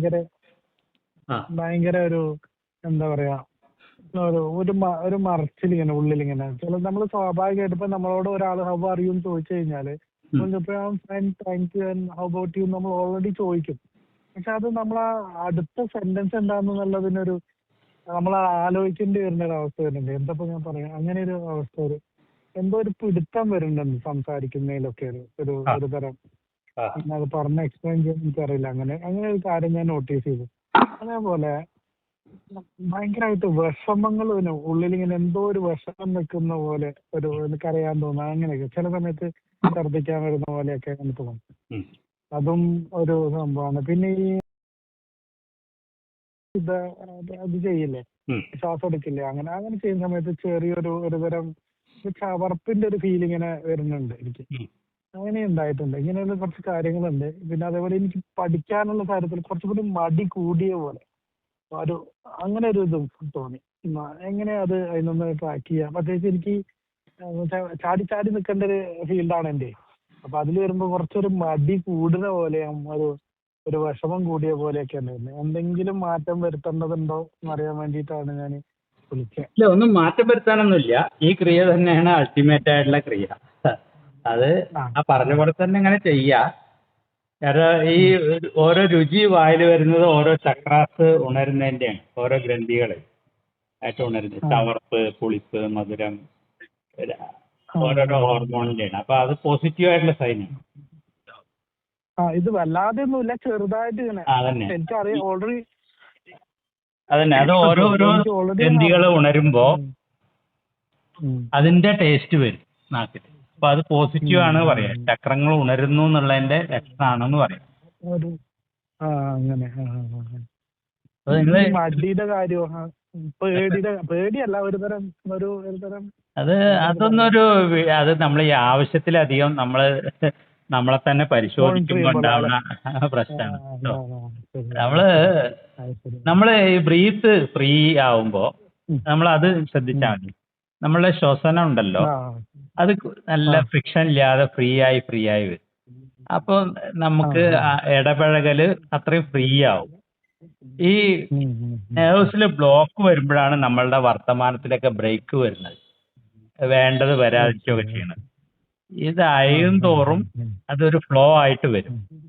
ഭയങ്കര ആ ഭയങ്കര ഒരു എന്താ പറയാ ഒരു മറച്ചിൽ ഇങ്ങനെ ഉള്ളിലിങ്ങനെ ചില നമ്മൾ സ്വാഭാവികമായിട്ട് ഇപ്പൊ നമ്മളോട് ഒരാൾ ഹൗ ആർ യു എന്ന് ചോദിച്ചു കഴിഞ്ഞാല് ഉം, thank you and how about you നമ്മൾ ഓൾറെഡി ചോദിക്കും. പക്ഷെ അത് നമ്മൾ ആ അടുത്ത സെന്റൻസ് എന്താണെന്നുള്ളതിനൊരു നമ്മൾ ആലോചിക്കേണ്ടി വരുന്ന ഒരു അവസ്ഥ വരുന്നുണ്ട്. എന്തപ്പോ ഞാൻ പറയാം, അങ്ങനെ ഒരു അവസ്ഥ എന്തോ ഒരു പിടുത്തം വരുന്നുണ്ട് സംസാരിക്കുന്നതിലൊക്കെ ഒരു ആ ഒരു തരം. ആ പിന്നെ അത് പറഞ്ഞ് എക്സ്പ്ലെയിൻ ചെയ്യാൻ എനിക്കറിയില്ല. അങ്ങനെ ഒരു കാര്യം ഞാൻ നോട്ടീസ് ചെയ്തു. അതേപോലെ ഭയങ്കരമായിട്ട് വിഷമങ്ങൾ ഉള്ളിലിങ്ങനെ എന്തോ ഒരു വിഷമം നിൽക്കുന്ന പോലെ എനിക്കറിയാൻ തോന്നുന്നു. അങ്ങനെയൊക്കെ ചില സമയത്ത് ഛർദ്ദിക്കാൻ വരുന്ന പോലെയൊക്കെ എനിക്ക് തോന്നും. ഉം, അതും ഒരു സംഭവമാണ്. പിന്നെ ഈ ഇത് അത് ചെയ്യില്ലേ, ഉം, ശ്വാസം എടുക്കില്ലേ, അങ്ങനെ അങ്ങനെ ചെയ്യുന്ന സമയത്ത് ഒരു തരം ചവർപ്പിന്റെ ഒരു ഫീൽ ഇങ്ങനെ വരുന്നുണ്ട് എനിക്ക്. ഉം. അങ്ങനെ ഉണ്ടായിട്ടുണ്ട്. ഇങ്ങനെയുള്ള കുറച്ച് കാര്യങ്ങളുണ്ട്. പിന്നെ അതേപോലെ എനിക്ക് പഠിക്കാനുള്ള കാര്യത്തിൽ കുറച്ചുകൂടി മടി കൂടിയ പോലെ ഒരു അങ്ങനെ ഒരു ഇതും തോന്നി. എങ്ങനെ അത് അതിനൊന്ന് ട്രാക്ക് ചെയ്യാം. പ്രത്യേകിച്ച് എനിക്ക് ചാടി ചാടി നിൽക്കേണ്ട ഒരു ഫീൽഡാണ് എൻ്റെ. അപ്പൊ അതിൽ വരുമ്പോ കുറച്ചൊരു മടി കൂടുന്ന പോലെയും ഒരു വിഷമം കൂടിയ പോലെയൊക്കെ ഉണ്ടായിരുന്നു. എന്തെങ്കിലും മാറ്റം വരുത്തേണ്ടതുണ്ടോ എന്നറിയാൻ വേണ്ടിയിട്ടാണ് ഞാൻ വിളിച്ചത്. ഇല്ല, ഒന്നും മാറ്റം വരുത്താനൊന്നുമില്ല. ഈ ക്രിയ തന്നെയാണ് അൾട്ടിമേറ്റ് ആയിട്ടുള്ള ക്രിയ. അത് ആ ആ പറഞ്ഞ പോലെ തന്നെ ഇങ്ങനെ ചെയ്യാ. കാരണം ഈ ഉം. ഓരോ രുചി വായിൽ വരുന്നത് ഓരോ ചക്രാസ് ഉണരുന്നതിന്റെയാണ്. ഓരോ ഗ്രന്ഥികൾ ആയിട്ട് ഉണരുന്നത്. ആ ചവർപ്പ്, പുളിപ്പ്, മധുരം, ആ ഓരോരോ ആ ഹോർമോണിന്റെയാണ്. അപ്പൊ അത് പോസിറ്റീവ് ആയിട്ടുള്ള സൈനാണ്. ഇത് വല്ലാതെ ഒന്നുമില്ല, ചെറുതായിട്ട് ഇങ്ങനെ. അതന്നെ എനിക്കറിയാം ഓൾറെഡി. അതന്നെ അത് സോറി, ഓരോരോ എനിക്ക് ഓൾറെഡി ഗ്രന്ഥികൾ ഉണരുമ്പോ ഉം, ഉം, അതിന്റെ ടേസ്റ്റ് വരും നാക്കിൽ. അപ്പൊ അത് പോസിറ്റീവ് ഉം, ആണ് പറയാം. ഉം. ചക്രങ്ങൾ ഉണരുന്നു എന്നുള്ളതിന്റെ ലക്ഷണമാണെന്ന് പറയാം. ഒരു അങ്ങനെ അപ്പൊ ഈ നിങ്ങള് മടിയുടെ കാര്യം, പേടിയല്ല, ഒരു തരം അത് എന്താ പറയാ, അത് നമ്മൾ ഈ ആവശ്യത്തിലധികം നമ്മളെ തന്നെ മോണിറ്റർ പരിശോധിക്കുമ്പോൾ ചെയ്യുമ്പോൾ അല്ലെ. ഉണ്ടാവുന്ന ആ, പ്രശ്നമാണ് കേട്ടോ. ശരി, നമ്മള് അത് ശരി. നമ്മള് ഈ ബ്രീത്ത് ഫ്രീ ആവുമ്പോ ഉം, നമ്മൾ അത് ഉം. ശ്രദ്ധിച്ചാൽ മതി. നമ്മളെ ശ്വസനം ഉണ്ടല്ലോ, ആ അത് നല്ല ആ ഫ്രിക്ഷൻ ഇല്ലാതെ ഫ്രീ ആയി വരും. അപ്പോൾ ആ നമുക്ക് ആ. ഇടപഴകല് അത്രയും ഫ്രീ ആവും. ഈ ഉം, ഉം, ഉം, നേഴ്സിൽ ബ്ലോക്ക് വരുമ്പോഴാണ് നമ്മളുടെ വർത്തമാനത്തിലൊക്കെ ബ്രേക്ക് വരുന്നത്, വേണ്ടത് വരാതിരിക്കുകയൊക്കെ ഓക്കെ. ചെയ്യണത്. ആ ഇതായും ആ തോറും അതൊരു ഫ്ലോ ആയിട്ട് വരും. ഉം,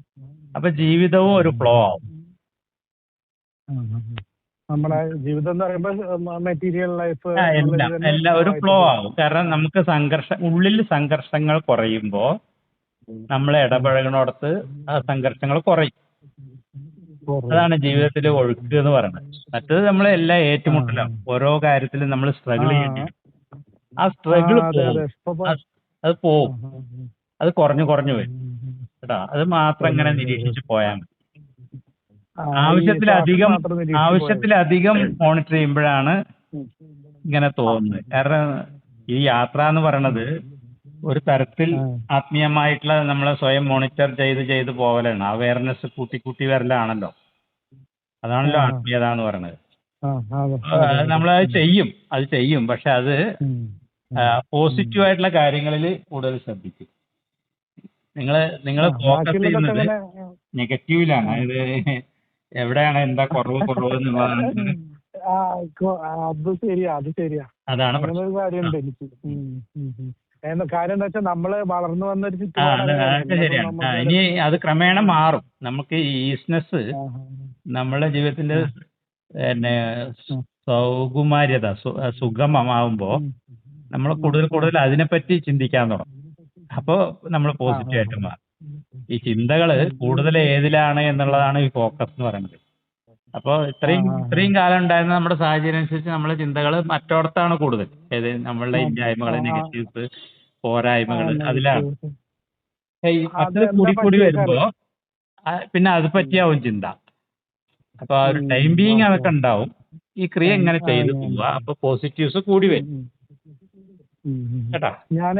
അപ്പൊ ജീവിതവും ഒരു ഉം, ഫ്ലോ ഉം. ആവും. നമ്മളെ ജീവിതം എന്ന് പറയുമ്പോൾ മെറ്റീരിയൽ ലൈഫ് എന്നുള്ളത് എല്ലാം തന്നെ എല്ലാം ഫ്ലോ ഒരു ആയിട്ട് ഫ്ലോ പോകും. ആവും. കാരണം നമുക്ക് ഉള്ളിൽ സംഘർഷങ്ങൾ കുറയുമ്പോ നമ്മൾ ഉം. ഇടപഴകണോടത്ത് ആ സംഘർഷങ്ങൾ കുറയും. കുറയും. അതാണ് ഉം, ജീവിതത്തിലെ ഉം, ഉം. ഒഴുക്ക് എന്ന് പറയുന്നത്. മറ്റേത് നമ്മൾ എല്ലാം ആ ഏറ്റുമുട്ടലാണ്. ഓരോ കാര്യത്തിലും നമ്മൾ ആ സ്ട്രഗിൾ ചെയ്യേണ്ടി വരും. ആ ആ സ്ട്രഗിൾ അതെ പോവും. അതെ. അത് ആ പോവും. ആ, ഉം, അത് കുറഞ്ഞു കുറഞ്ഞു ഉം, വരും ഉം, ഉം. കേട്ടോ. അത് മാത്രം കുറഞ്ഞു ഇങ്ങനെ കുറഞ്ഞു വരും. നിരീക്ഷിച്ച് പോയാൽ മതി. ആ ഈ ശ്വാസം ആവശ്യത്തിലധികം മാത്രം നിരീക്ഷിച്ച് പോയത്. ആവശ്യത്തിലധികം മോണിറ്റർ ചെയ്യുമ്പോഴാണ് ഉം. ഇങ്ങനെ ആ തോന്നുന്നത്. കാരണം ഈ യാത്ര എന്ന് ഉം. പറയണത് ഒരു തരത്തിൽ ആ ആത്മീയമായിട്ടുള്ള നമ്മളെ സ്വയം മോണിറ്റർ ചെയ്ത് പോകലാണ്. അവയർനെസ് കൂട്ടി കൂട്ടി വരലാണല്ലോ. ആ അതാണല്ലോ ആ ആത്മീയത എന്ന് പറയുന്നത്. ആ അതെ അതെ അതെ. നമ്മളത് ഉം, ചെയ്യും. പക്ഷെ അത് ഉം, ഉം, ഉം. പോസിറ്റീവ് ആയിട്ടുള്ള കാര്യങ്ങളിൽ കൂടുതൽ ശ്രദ്ധിക്കും. നിങ്ങൾ ഫോക്കസ് ബാക്കിയുള്ളതൊക്കെ ചെയ്യുന്നത് അങ്ങനെ. നെഗറ്റീവിലാണ്. ആ അതായത് എവിടെയാണ് എന്താ കുറവ് എന്നുള്ളതാണ്. അത് ശരിയാ, അത് ശരിയാ. അതാണ് അങ്ങനെ പ്രശ്നം. ഒരു ആ കാര്യമുണ്ട് എനിക്ക്. കാര്യം എന്താ വെച്ചാൽ നമ്മള് വളർന്നു വന്ന ഒരു ചുറ്റുപാട് അങ്ങനെയാണ്. അതൊക്കെ പിന്നപ്പം ശരിയാണ്. നമുക്കൊരു ഇനി അത് ക്രമേണ മാറും. നമുക്ക് ഈ ഈസ്നെസ് ആ നമ്മുടെ ജീവിതത്തിന്റെ ആ പിന്നെ ആ സൗകുമാര്യത സുഗമമാവുമ്പോ ഉം, നമ്മൾ ആ കൂടുതൽ ആ കൂടുതൽ അതിനെപ്പറ്റി ചിന്തിക്കാൻ തുടങ്ങും. അപ്പോൾ നമ്മൾ ആ പോസിറ്റീവ് ആ ആയിട്ട് മാറും. ഈ ചിന്തകള് കൂടുതൽ ഏതിലാണ് എന്നുള്ളതാണ് ഈ ഫോക്കസ് എന്ന് പറയുന്നത്. അപ്പോൾ ആ ആ ഇത്രയും കാലം ഉണ്ടായിരുന്ന നമ്മുടെ സാഹചര്യം അനുസരിച്ച് നമ്മളെ ചിന്തകൾ മറ്റോടത്താണ് കൂടുതൽ. നമ്മളുടെ ആ ഇല്ലായ്മകൾ, ആ നെഗറ്റീവ്സ്, പോരായ്മകൾ അതിലാണ്. നെഗറ്റീവ്. മറ്റത് അതെന്താ കൂടി വരുമ്പോ പറ്റിയേക്കാറ്. പിന്നെ അത് പറ്റിയാവും ചിന്ത. അപ്പൊ ആ ഒരു ടൈം ബീങ് ഓക്കെ. അതൊക്കെ ഉണ്ടാവും. ഈ ക്രിയ ഇങ്ങനെ ചെയ്തു പോവുക. അപ്പൊ പോസിറ്റീവ്സ് കൂടി വരും കേട്ടാ. ഞാൻ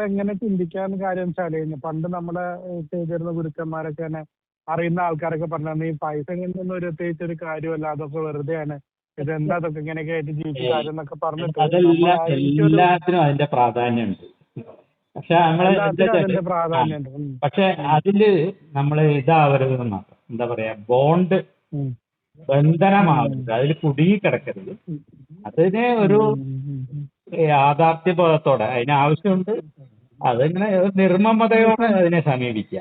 എങ്ങനെ ചിന്തിക്കാൻ കാര്യം വെച്ചാല് പണ്ട് നമ്മുടെ ചെയ്തിരുന്ന ഗുരുക്കന്മാരൊക്കെ തന്നെ അറിയുന്ന ആൾക്കാരൊക്കെ പറഞ്ഞു, ഈ പൈസ കൊണ്ടൊന്നും ഒരു പ്രത്യേകിച്ച് ഒരു കാര്യമല്ല, അതൊക്കെ വെറുതെയാണ്, ഇതെന്താ അതൊക്കെ ഇങ്ങനെയൊക്കെ ആയിട്ട് ജീവിച്ച കാര്യം എന്നൊക്കെ പറഞ്ഞിട്ട് എനിക്കൊരു എല്ലാത്തിനും അതിന്റെ പ്രാധാന്യമുണ്ട്. പക്ഷെ നമ്മള് എന്താ എല്ലാത്തിനും വെച്ചാല് അതിന്റെ പ്രാധാന്യമുണ്ട്. പക്ഷെ അതില് നമ്മൾ ഇതാവരുത് മാത്രം. എന്താ പറയാ, ബോണ്ട് ഉം, ബന്ധനമാവരുത്, ഉം, അതിൽ കുടുങ്ങി കിടക്കരുത്. ഉം, അതിനെ ഉം, ഒരു ഉം, ഉം. യാഥാർത്ഥ്യബോധത്തോടെ അതിന് ആവശ്യമുണ്ട്. അതിങ്ങനെ ഒരു നിർമ്മമതയോടെ ഇപ്പം അതിനെ സമീപിക്കുക.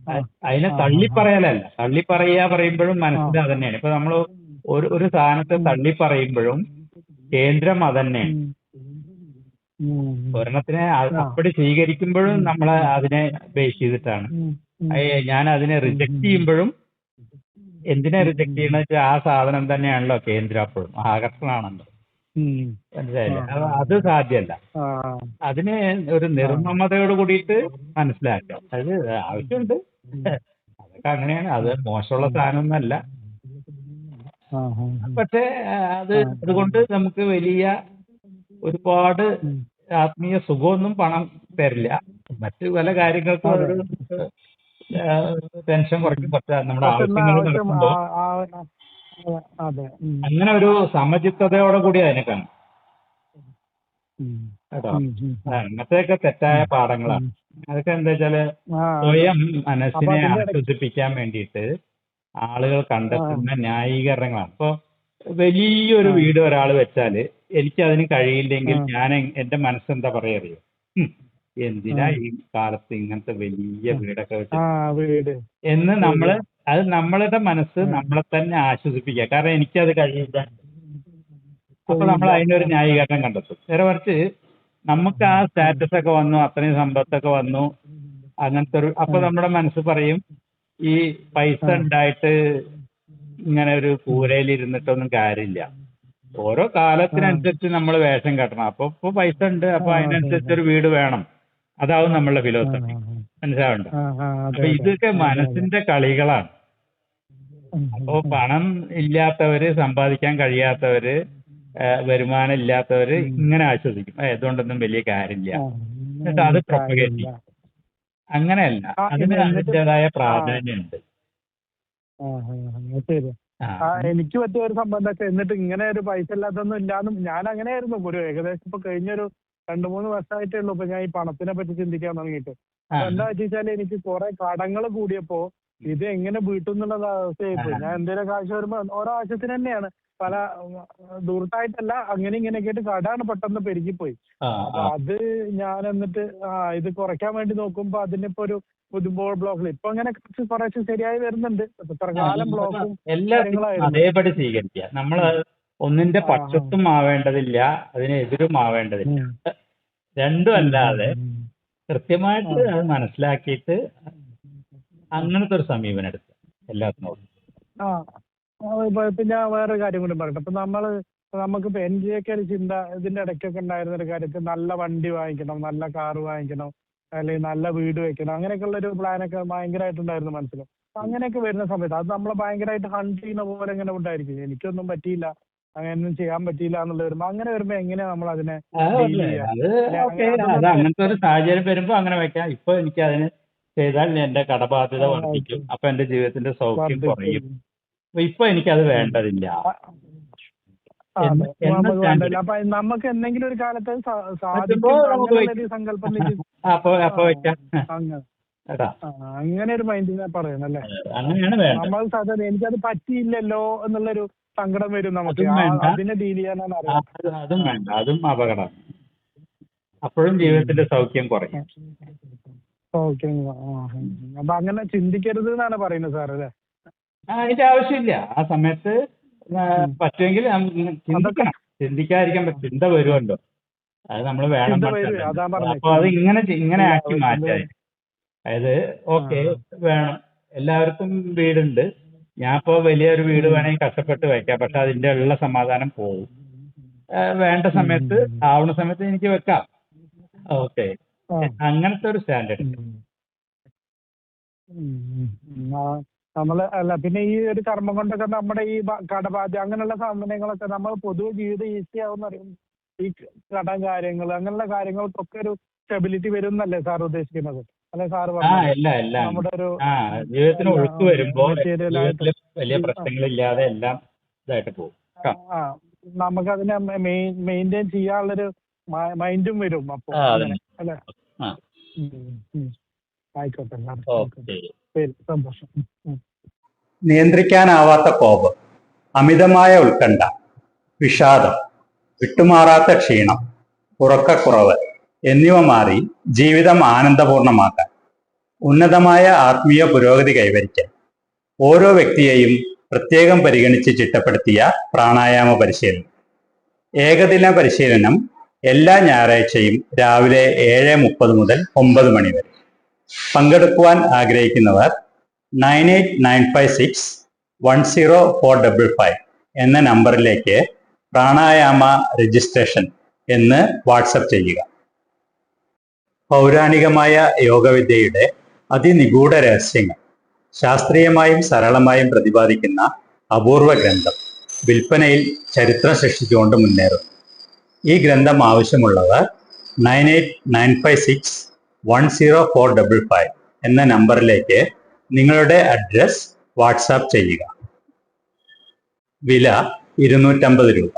ആ അതിനെ ആ ആ ആ തള്ളിപ്പറയലല്ല. പറയുമ്പോഴും ആ മനസ്സിൽ അത് തന്നെയാണ്. ഇപ്പൊ നമ്മൾ ഒരു സാധനത്തെ ഉം, തള്ളിപ്പറയുമ്പോഴും കേന്ദ്രം അത് തന്നെയാണ്. ഉം, ഉം, ഒരെണ്ണത്തിനെ ആ അപ്പടി സ്വീകരിക്കുമ്പോഴും ഉം, നമ്മൾ ഉം, അതിനെ ബേസ് ചെയ്തിട്ടാണ്. ഉം, ഉം, ഞാൻ അതിനെ ഉം, റിജക്ട് ഉം, ചെയ്യുമ്പോഴും എന്തിനാ ഉം, റിജക്ട് ഉം, ചെയ്യണമെന്ന് വെച്ചാൽ ആ സാധനം തന്നെയാണല്ലോ കേന്ദ്രം, അപ്പോഴും ആകർഷണമാണല്ലോ. ഉം. ആ മനസ്സിലായില്ലേ? ആ അത് സാധ്യമല്ല. ആ അതിനെ ഒരു ആ നിർമ്മമതയോട് കൂടിയിട്ട് മനസ്സിലാക്കാം. അത് ആവശ്യമുണ്ട്. ഉം, അതൊക്കെ അങ്ങനെയാണ്. അത് ഉം, മോശമുള്ള ഉം. സാധനമൊന്നുമല്ല. ആ ആ പക്ഷേ ആ അതുകൊണ്ട് നമുക്ക് വലിയ ഒരുപാട് ഉം. ആത്മീയ സുഖമൊന്നും പണം തരില്ല. മറ്റു പല കാര്യങ്ങൾക്കും അതെ. അതൊരു ടെൻഷൻ ഉം. കുറയ്ക്കും. പക്ഷെ നമ്മുടെ പക്ഷെ എന്നാ ആവശ്യങ്ങൾ ആവശ്യം നടക്കുമ്പോൾ അതെ. ഉം. അങ്ങനെ ഒരു സമചിത്തതയോടെ കൂടി അതിനെ കാണും ഉം. കേട്ടോ. ഉം. ഉം. അങ്ങനത്തെയൊക്കെ തെറ്റായ ഉം. ഉം. പാഠങ്ങളാണ്. അതൊക്കെ എന്താ വെച്ചാല് ആ അത് സ്വയം അപ്പൊ മനസ്സിനെ അതിന്റെ ഇടയ്ക്ക് ആശ്വസിപ്പിക്കാൻ വേണ്ടിയിട്ട് ആളുകൾ ആ കണ്ടെത്തുന്ന ന്യായീകരണങ്ങളാണ്. ഇപ്പൊ വലിയൊരു ആ വീട് ഒരാൾ വെച്ചാല് എനിക്കതിന് ആ കഴിയില്ലെങ്കിൽ ഞാൻ എന്റെ മനസ്സെന്താ പറയാ അറിയോ? ആ എന്തിനാ ഈ കാലത്ത് ഇങ്ങനത്തെ വലിയ വീടൊക്കെ ആ വെച്ചിട്ട് വീട് എന്ന് ശരിയാ. നമ്മളുടെ മനസ്സ് ആ, നമ്മളെ തന്നെ ആശ്വസിപ്പിക്കുക. കാരണം എനിക്കത് കഴിയില്ല. അപ്പൊ നമ്മൾ കഴിയില്ല. അതിനൊരു ആ ന്യായീകരണം കണ്ടെത്തും. നേരെ മറിച്ച് നമുക്ക് ആ ഉം. സ്റ്റാറ്റസ് ഒക്കെ വന്നു, അത്രയും സമ്പത്തൊക്കെ വന്നു, അങ്ങനത്തെ അപ്പൊ ആ നമ്മുടെ മനസ്സ് പറയും ഈ പൈസ ആ ഉണ്ടായിട്ട് ഇങ്ങനെ ഒരു ഉം. കൂരയിൽ ഇരുന്നിട്ടൊന്നും കാര്യമില്ല. ഓരോ ആ കാലത്തിനനുസരിച്ച് നമ്മൾ വേഷം കെട്ടണം. അപ്പൊ ഇപ്പൊ പൈസ ഉണ്ട്, ആ അപ്പൊ അതെ അതിനനുസരിച്ച് അതെ. ഒരു വീട് വേണം. അതാവും നമ്മളുടെ ആ ഫിലോസഫി. മനസ്സിലാവണ്ട? ആ ആ അതെ അപ്പൊ അതെ ഇതൊക്കെ അതെ അതെ. മനസ്സിന്റെ കളികളാണ്. ഉം. ഉം. അപ്പോ ഉം. പണം ഇല്ലാത്തവര്, സമ്പാദിക്കാൻ കഴിയാത്തവര്, വരുമാനം ഇല്ലാത്തവര് ഉം. ഇങ്ങനെ ആശ്വസിക്കും. ഇതുകൊണ്ടൊന്നും വലിയ കാര്യമില്ല. ആ എന്നിട്ട് അത് പ്രൊപ്പഗേറ്റ് കാര്യമില്ല. ചെയ്യും. അങ്ങനെയല്ല. ആ അതിന് എന്നിട്ട് അതിൻ്റെതായ ആ പ്രാധാന്യമുണ്ട്. ആ ശരി. ആ എനിക്ക് പറ്റിയ ഒരു സംഭവം എന്താ വെച്ചാൽ എന്നിട്ട് ഇങ്ങനെ ഒരു പൈസ ഇല്ലാത്തൊന്നും ഇല്ലാന്നും ഞാൻ അങ്ങനെയായിരുന്നു. ഒരു ഏകദേശം ഇപ്പൊ കഴിഞ്ഞൊരു 2-3 വർഷമായിട്ടേ ഉള്ളൂ ഇപ്പൊ ഞാൻ ഈ പണത്തിനെ പറ്റി ചിന്തിക്കാൻ തുടങ്ങിയിട്ട്. ആ അപ്പൊ എന്താ വെച്ചാൽ എനിക്ക് കുറെ കടങ്ങൾ കൂടിയപ്പോ ഇത് എങ്ങനെ വീട്ടും എന്നുള്ള അവസ്ഥയായിപ്പോയി. ഞാൻ എന്തെങ്കിലും ആവശ്യം വരുമ്പോ ഓരോ ആവശ്യത്തിന് തന്നെയാണ് പല ദൂരത്തായിട്ടല്ല അങ്ങനെ ഇങ്ങനെയൊക്കെ ആയിട്ട് കടാണ് പെട്ടെന്ന് പെരുകിപ്പോയി. ആ അപ്പൊ ആ അത് ഞാൻ എന്നിട്ട് ഇത് കുറയ്ക്കാൻ വേണ്ടി നോക്കുമ്പോ അതിനിപ്പോ ഒരു ബ്ലോക്കിൽ ഇപ്പൊ അങ്ങനെ കുറച്ച് ശരിയായി വരുന്നുണ്ട്. ഇത്ര ആ, കാലം ബ്ലോക്കും എല്ലാത്തിനും കാര്യങ്ങളായിരുന്നു. അതേപടി സ്വീകരിക്കുക. നമ്മൾ ഉം. ഒന്നിന്റെ ആ ആ പക്ഷത്തും ആവേണ്ടതില്ല, അതിനെതിരും ആവേണ്ടതില്ല. ഉം. രണ്ടും ഉം. ഉം. അല്ലാതെ ഉം. ആ കൃത്യമായിട്ട് അത് മനസ്സിലാക്കിയിട്ട് ആ അങ്ങനത്തെ ഒരു സമീപനം എടുക്കുക എല്ലാത്തിനോടും. ആ ഇപ്പൊ പിന്നെ വേറൊരു കാര്യം കൂടി പറയട്ടെ. ഇപ്പൊ നമുക്കിപ്പോ എന്റെയൊക്കെ ഒരു ചിന്ത ഇതിന്റെ ഇടയ്ക്കൊക്കെ ഉണ്ടായിരുന്ന ഒരു കാര്യത്തിൽ നല്ല വണ്ടി വാങ്ങിക്കണം, നല്ല കാറ് വാങ്ങിക്കണം, അല്ലെങ്കിൽ നല്ല വീട് വെക്കണം, അങ്ങനെയൊക്കെയുള്ള ഒരു പ്ലാനൊക്കെ ഭയങ്കരമായിട്ടുണ്ടായിരുന്നു മനസ്സിൽ. അപ്പൊ അങ്ങനെയൊക്കെ വരുന്ന സമയത്ത് അത് നമ്മളെ ഭയങ്കരമായിട്ട് ഹണ്ട് ചെയ്യുന്ന പോലെ ഇങ്ങനെ ഉണ്ടായിരിക്കും. എനിക്കൊന്നും പറ്റിയില്ല, അങ്ങനെയൊന്നും ചെയ്യാൻ പറ്റിയില്ല എന്നുള്ള വരുമ്പോ അങ്ങനെ വരുമ്പോ എങ്ങനെയാ നമ്മൾ അതിനെ ഡീൽ അതല്ലേ ചെയ്യുക? അത് അല്ലെ ഓക്കെ. അതൊന്നും അത് അങ്ങനത്തെ ഒരു സാഹചര്യം വരുമ്പോ അങ്ങനെ വെക്കാം. ഇപ്പൊ എനിക്ക് അതിന് ചെയ്താൽ എന്റെ കടബാധ്യത വർദ്ധിക്കും, അപ്പൊ എന്റെ ജീവിതത്തിന്റെ സൗഖ്യം കുറയും. വർദ്ധിക്കും. അപ്പൊ ഇപ്പൊ എനിക്കത് ഉം. വേണ്ടതില്ല ആ, അതെ എന്ന് നമുക്ക് സ്റ്റാൻഡ് വേണ്ടല്ലോ. എടുക്കും. അപ്പൊ നമുക്ക് എന്തെങ്കിലും ഒരു കാലത്ത് അത് പറ്റുമ്പോ സാധിക്കും നമുക്ക് അങ്ങനെയുള്ള വെക്കാം. ഒരു സങ്കല്പം വെച്ച് ആ അപ്പൊ വെക്കാം അങ്ങനെ കേട്ടാ. അങ്ങനെ ഒരു മൈൻഡിനെ പറയണല്ലേ. അങ്ങനെയാണ് വേണ്ടത്. നമ്മൾ സാധാരണ എനിക്കത് പറ്റിയില്ലല്ലോ എന്നുള്ളൊരു സങ്കടം വരും നമുക്ക്. അതും വേണ്ട, അതിനെ ഡീൽ ചെയ്യാനാണ് അറിയാം. അതും ആ വേണ്ട, അതും അപകടമാണ്. അപ്പോഴും ജീവിതത്തിന്റെ സൗഖ്യം കുറയും. ഓക്കെ. അപ്പൊ അങ്ങനെ ചിന്തിക്കരുത് എന്നാണ് പറയുന്നത് സാർ അല്ലേ? അതിന്റെ ആവശ്യമില്ല. ആ സമയത്ത് ഉം. പറ്റുമെങ്കിൽ അതൊക്കെ ചിന്തിക്കണം. ചിന്തിക്കാതിരിക്കാൻ പറ്റും. ചിന്ത വരുമല്ലോ. അത് നമ്മൾ വേണം ചിന്ത വരും. വെച്ചല്ലല്ലോ. അതാ പറഞ്ഞത് അപ്പൊ അത് ഇങ്ങനെ ഇല്ല ആക്കി ചിന്ത മാറ്റാൻ. അതായത് ആ ഓക്കെ, വേണം, എല്ലാവർക്കും വീടുണ്ട്. ഞാൻ ഇപ്പോ വലിയൊരു വീട് ഉം. വേണമെങ്കിൽ കഷ്ടപ്പെട്ട് വെക്കാം. പക്ഷെ അതിന്റെ ഉള്ള സമാധാനം പോകും. വേണ്ട ഉം. സമയത്ത്, ഉം. ആവുന്ന സമയത്ത് എനിക്ക് വെക്കാം. ഓക്കെ, ആ അങ്ങനത്തെ ഒരു സ്റ്റാൻഡേർഡ്. ഉം. നമ്മള് അല്ല പിന്നെ ഈ ഒരു കർമ്മം കൊണ്ടൊക്കെ നമ്മുടെ ഈ കടബാധ്യത അങ്ങനെയുള്ള സാധനങ്ങളൊക്കെ നമ്മൾ പൊതുവെ ജീവിതം ഈസി ആവുന്ന അറിയും. ഈ കടം കാര്യങ്ങൾ അങ്ങനെയുള്ള കാര്യങ്ങൾക്കൊക്കെ ഒരു സ്റ്റെബിലിറ്റി വരും എന്നല്ലേ സാർ ഉദ്ദേശിക്കുന്നത്? അല്ലെ സാറ് പറഞ്ഞത് എല്ലാം ഉണ്ട്. നമ്മുടെ ഒരു ജീവിതത്തിന് എല്ലാ ഒഴുക്ക് വരുമ്പോ മെറ്റീരിയൽ ആയിട്ട് ജീവിതത്തിൽ വലിയ പ്രശ്നങ്ങളില്ലാതെ എല്ലാം ഇതായിട്ട് പോകും. ആ നമുക്കതിനെ മെയിൻറ്റെയിൻ ചെയ്യാനുള്ളൊരു മൈൻഡും വരും അപ്പൊ അങ്ങനെ അതന്നെ. അല്ലെ? ആ ഉം. ആയിക്കോട്ടെ സാർ ആയിക്കോട്ടെ. ഓക്കെ. ശരി സന്തോഷം. നിയന്ത്രിക്കാനാവാത്ത കോപം, അമിതമായ ഉത്കണ്ഠ, വിഷാദം, വിട്ടുമാറാത്ത ക്ഷീണം, ഉറക്കക്കുറവ് എന്നിവ മാറി ജീവിതം ആനന്ദപൂർണമാക്കാൻ, ഉന്നതമായ ആത്മീയ പുരോഗതി കൈവരിക്കാൻ ഓരോ വ്യക്തിയെയും പ്രത്യേകം പരിഗണിച്ച് ചിട്ടപ്പെടുത്തിയ പ്രാണായാമ പരിശീലനം. ഏകദിന പരിശീലനം എല്ലാ ഞായറാഴ്ചയും രാവിലെ 7:30 മുതൽ 9 മണി വരെ. പങ്കെടുക്കുവാൻ ആഗ്രഹിക്കുന്നവർ 9895610455 എന്ന നമ്പറിലേക്ക് പ്രാണായാമ രജിസ്ട്രേഷൻ എന്ന് വാട്സപ്പ് ചെയ്യുക. പൗരാണികമായ യോഗവിദ്യയുടെ അതിനിഗൂഢ രഹസ്യങ്ങൾ ശാസ്ത്രീയമായും സരളമായും പ്രതിപാദിക്കുന്ന അപൂർവ ഗ്രന്ഥം വിൽപ്പനയിൽ ചരിത്രം സൃഷ്ടിച്ചുകൊണ്ട് മുന്നേറുന്നു. ഈ ഗ്രന്ഥം ആവശ്യമുള്ളവർ 9895610455 എന്ന നമ്പറിലേക്ക് നിങ്ങളുടെ അഡ്രസ് വാട്സാപ്പ് ചെയ്യുക. വില 250 രൂപ.